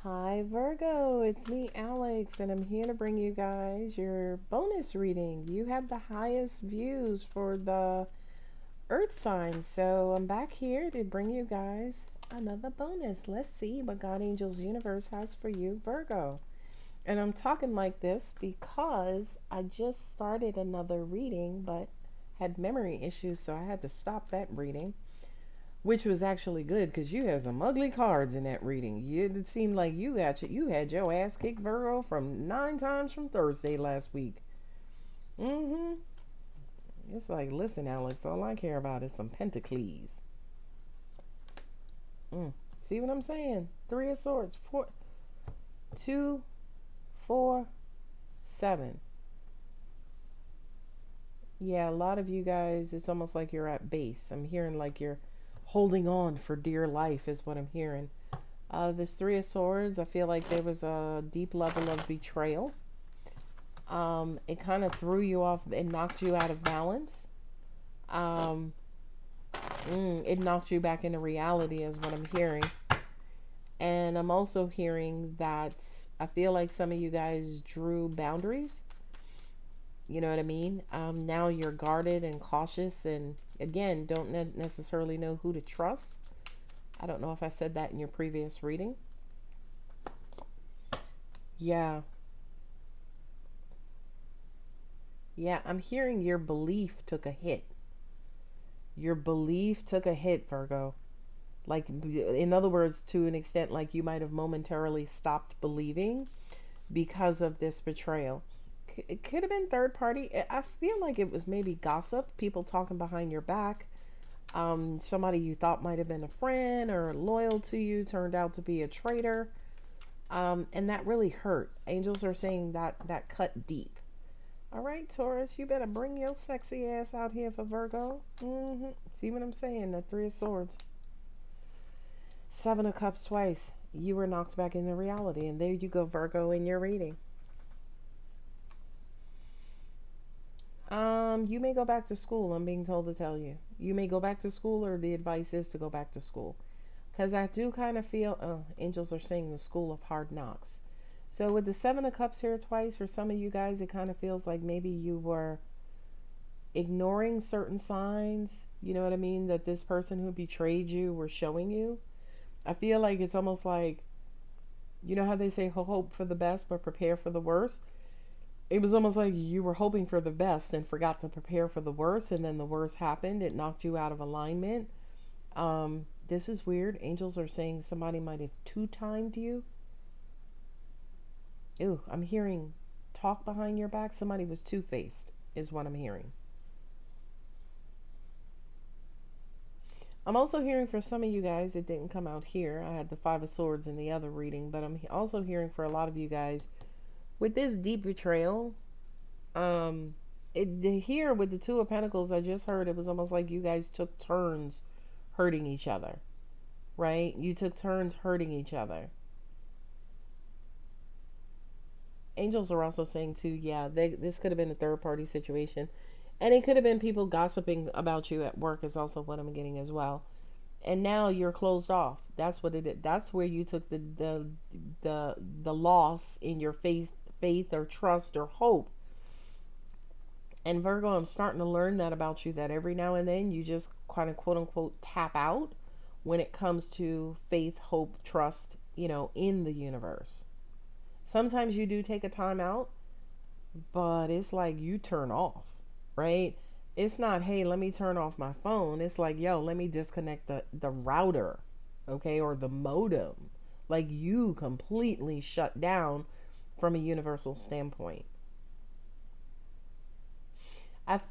Hi Virgo, it's me Alex, and I'm here to bring you guys your bonus reading. You had the highest views for the Earth sign, so I'm back here to bring you guys another bonus. Let's see what God Angels Universe has for you, Virgo. And I'm talking like this because I just started another reading but had memory issues, so I had to stop that reading, which was actually good because you had some ugly cards in that reading. It seemed like you had your ass kicked, Virgo, from 9 times from Thursday last week. Mm-hmm. It's like, listen, Alex, all I care about is some Pentacles. Mm. See what I'm saying? Three of Swords, 2, 4, 7. Yeah, a lot of you guys, it's almost like you're at base. I'm hearing like you're holding on for dear life, is what I'm hearing. This Three of Swords, I feel like there was a deep level of betrayal. It kind of threw you off and knocked you out of balance. Um, it knocked you back into reality, is what I'm hearing. And I'm also hearing that I feel like some of you guys drew boundaries. You know what I mean? Now you're guarded and cautious, and again, don't necessarily know who to trust. I don't know if I said that in your previous reading. Yeah, yeah, I'm hearing your belief took a hit. Your belief took a hit, Virgo. Like, in other words, to an extent, like you might have momentarily stopped believing because of this betrayal. It could have been third party. I feel like it was maybe gossip, people talking behind your back. Somebody you thought might have been a friend or loyal to you turned out to be a traitor. And that really hurt. Angels are saying that that cut deep. All right, Taurus, you better bring your sexy ass out here for Virgo. See what I'm saying? The Three of Swords. Seven of Cups twice. You were knocked back into reality. And there you go, Virgo, in your reading. You may go back to school. I'm being told to tell you. You may go back to school, or the advice is to go back to school. Because I do kind of feel, angels are saying the school of hard knocks. So with the Seven of Cups here twice, for some of you guys, it kind of feels like maybe you were ignoring certain signs. You know what I mean? That this person who betrayed you were showing you. I feel like it's almost like, you know how they say hope for the best but prepare for the worst? It was almost like you were hoping for the best and forgot to prepare for the worst, and then the worst happened. It knocked you out of alignment. This is weird. Angels are saying somebody might have two-timed you. Ew, I'm hearing talk behind your back. Somebody was two-faced, is what I'm hearing. I'm also hearing for some of you guys, it didn't come out here. I had the Five of Swords in the other reading, but I'm also hearing for a lot of you guys with this deep betrayal. Um, here with the Two of Pentacles, I just heard it was almost like you guys took turns hurting each other, right? You took turns hurting each other. Angels are also saying too, yeah, this could have been a third party situation, and it could have been people gossiping about you at work. Is also what I'm getting as well. And now you're closed off. That's what it is. That's where you took the loss in your faith or trust or hope. And Virgo, I'm starting to learn that about you, that every now and then you just kind of quote unquote tap out when it comes to faith, hope, trust, in the universe. Sometimes you do take a time out, but it's like you turn off, right? It's not, hey, let me turn off my phone. It's like, yo, let me disconnect the router, okay, or the modem. Like you completely shut down from a universal standpoint.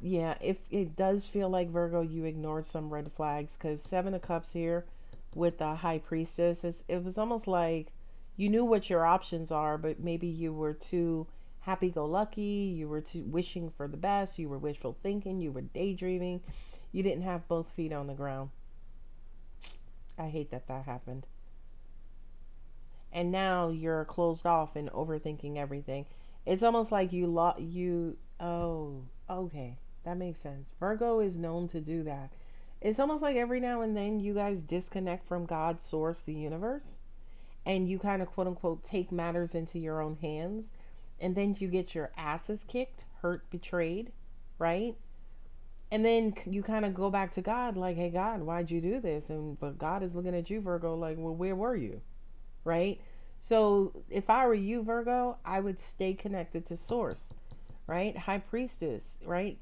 Yeah, if it does feel like Virgo, you ignored some red flags, because Seven of Cups here with the High Priestess, it was almost like you knew what your options are, but maybe you were too happy-go-lucky. You were too wishing for the best. You were wishful thinking. You were daydreaming. You didn't have both feet on the ground. I hate that that happened. And now you're closed off and overthinking everything. It's almost like you. Oh, okay, that makes sense. Virgo is known to do that. It's almost like every now and then you guys disconnect from God's source, the universe, and you kind of quote unquote take matters into your own hands, and then you get your asses kicked, hurt, betrayed, right? And then you kind of go back to God, like, hey, God, why'd you do this? And but God is looking at you, Virgo, like, well, where were you? Right? So if I were you, Virgo, I would stay connected to source, right? High priestess, right?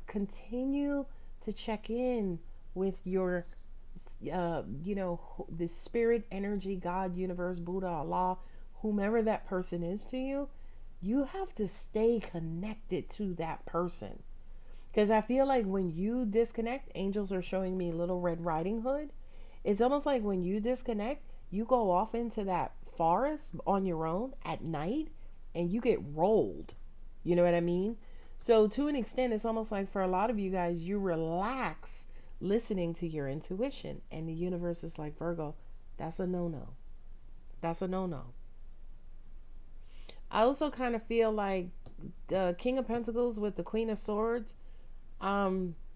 Continue to check in with your, the spirit, energy, God, universe, Buddha, Allah, whomever that person is to you. You have to stay connected to that person. Because I feel like when you disconnect, angels are showing me Little Red Riding Hood. It's almost like when you disconnect, you go off into that forest on your own at night and you get rolled. You know what I mean? So, to an extent, it's almost like for a lot of you guys, you relax listening to your intuition. And the universe is like, Virgo, that's a no no. That's a no no. I also kind of feel like the King of Pentacles with the Queen of Swords,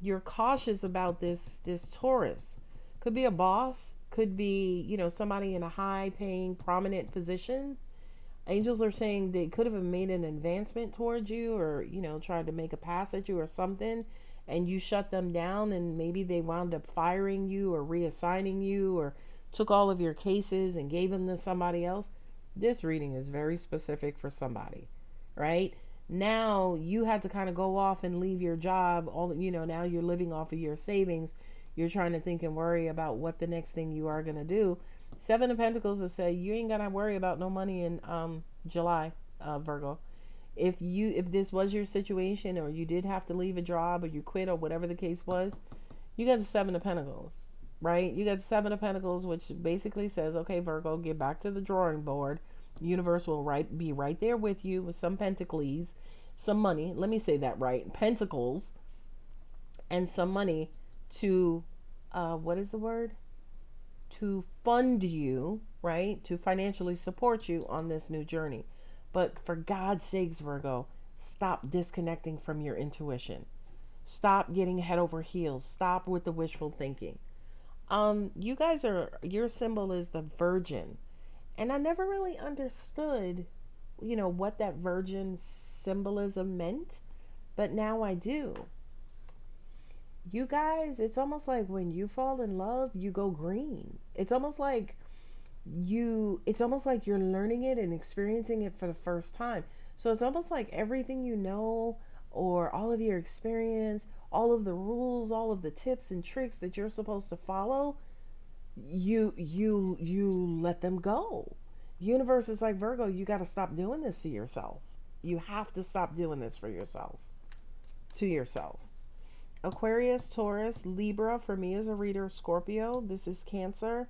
you're cautious about this Taurus. Could be a boss, could be, somebody in a high paying prominent position. Angels are saying they could have made an advancement towards you, or tried to make a pass at you or something, and you shut them down, and maybe they wound up firing you or reassigning you, or took all of your cases and gave them to somebody else. This reading is very specific for somebody, right? Now you had to kind of go off and leave your job. Now you're living off of your savings. You're trying to think and worry about what the next thing you are going to do. Seven of Pentacles will say you ain't gonna worry about no money in July, Virgo. If this was your situation, or you did have to leave a job, or you quit, or whatever the case was, you got the Seven of Pentacles, right? You got the Seven of Pentacles, which basically says, okay, Virgo, get back to the drawing board. The universe will be right there with you with some pentacles, some money. Let me say that right, pentacles, and some money to, what is the word? To fund you, right? To financially support you on this new journey. But for God's sakes, Virgo, stop disconnecting from your intuition. Stop getting head over heels. Stop with the wishful thinking. You guys your symbol is the Virgin. And I never really understood, what that Virgin symbolism meant. But now I do. You guys, it's almost like when you fall in love, you go green. It's almost like you're learning it and experiencing it for the first time. So it's almost like everything or all of your experience, all of the rules, all of the tips and tricks that you're supposed to follow, you let them go. Universe is like, Virgo, you got to stop doing this to yourself. You have to stop doing this for yourself, to yourself. Aquarius, Taurus, Libra for me as a reader, Scorpio, this is Cancer,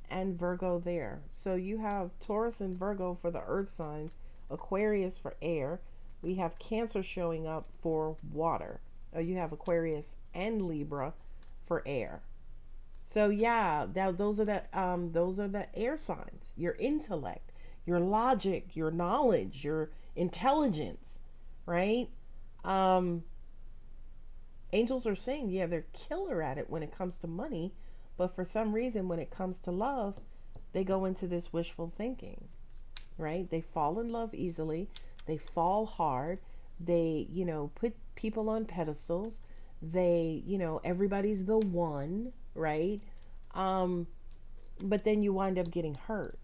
and Virgo there. So you have Taurus and Virgo for the earth signs, Aquarius for air. We have Cancer showing up for water. You have Aquarius and Libra for air. So yeah, those are the air signs. Your intellect, your logic, your knowledge, your intelligence, right? Angels are saying, yeah, they're killer at it when it comes to money, but for some reason, when it comes to love, they go into this wishful thinking, right? They fall in love easily. They fall hard. They, put people on pedestals. They, everybody's the one, right? But then you wind up getting hurt.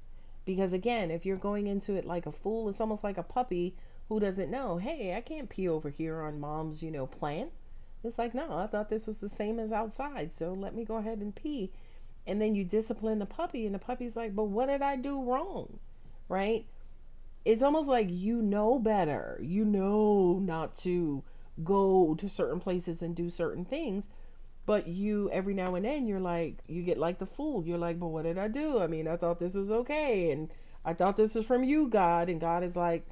Because again, if you're going into it like a fool, it's almost like a puppy who doesn't know, hey, I can't pee over here on mom's, plant. It's like, no, I thought this was the same as outside, so let me go ahead and pee. And then you discipline the puppy, and the puppy's like, but what did I do wrong? Right? It's almost like you know better. You know not to go to certain places and do certain things. But you, every now and then, you get like the fool. You're like, but what did I do? I mean, I thought this was okay. And I thought this was from you, God. And God is like,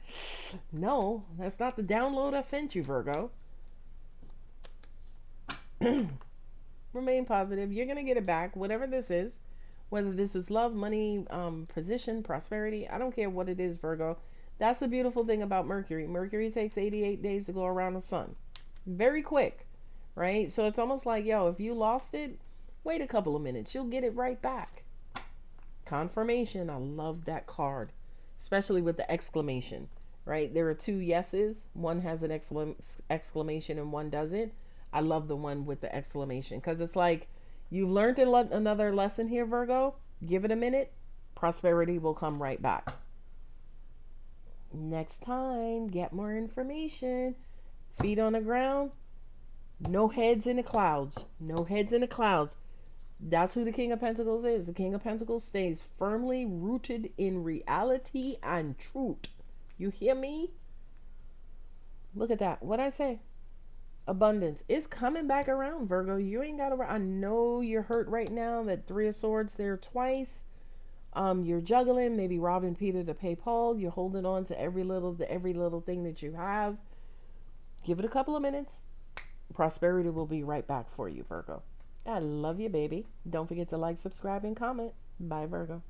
no, that's not the download I sent you, Virgo. Remain positive. You're going to get it back, whatever this is. Whether this is love, money, position, prosperity. I don't care what it is, Virgo. That's the beautiful thing about Mercury. Mercury takes 88 days to go around the sun. Very quick, right? So it's almost like, yo, if you lost it, wait a couple of minutes. You'll get it right back. confirmation. I love that card, especially with the exclamation, right? There are two yeses. One has an exclamation and one doesn't. I love the one with the exclamation because it's like you've learned another lesson here, Virgo. Give it a minute. Prosperity will come right back. Next time, get more information. Feet on the ground. No heads in the clouds. No heads in the clouds. That's who the King of Pentacles is. The King of Pentacles stays firmly rooted in reality and truth. You hear me? Look at that. What'd I say? Abundance is coming back around, Virgo. You ain't got to. I know you're hurt right now. That Three of Swords there twice. You're juggling, maybe robbing Peter to pay Paul. You're holding on to every little thing that you have. Give it a couple of minutes. Prosperity will be right back for you, Virgo. I love you, baby. Don't forget to like, subscribe, and comment. Bye, Virgo.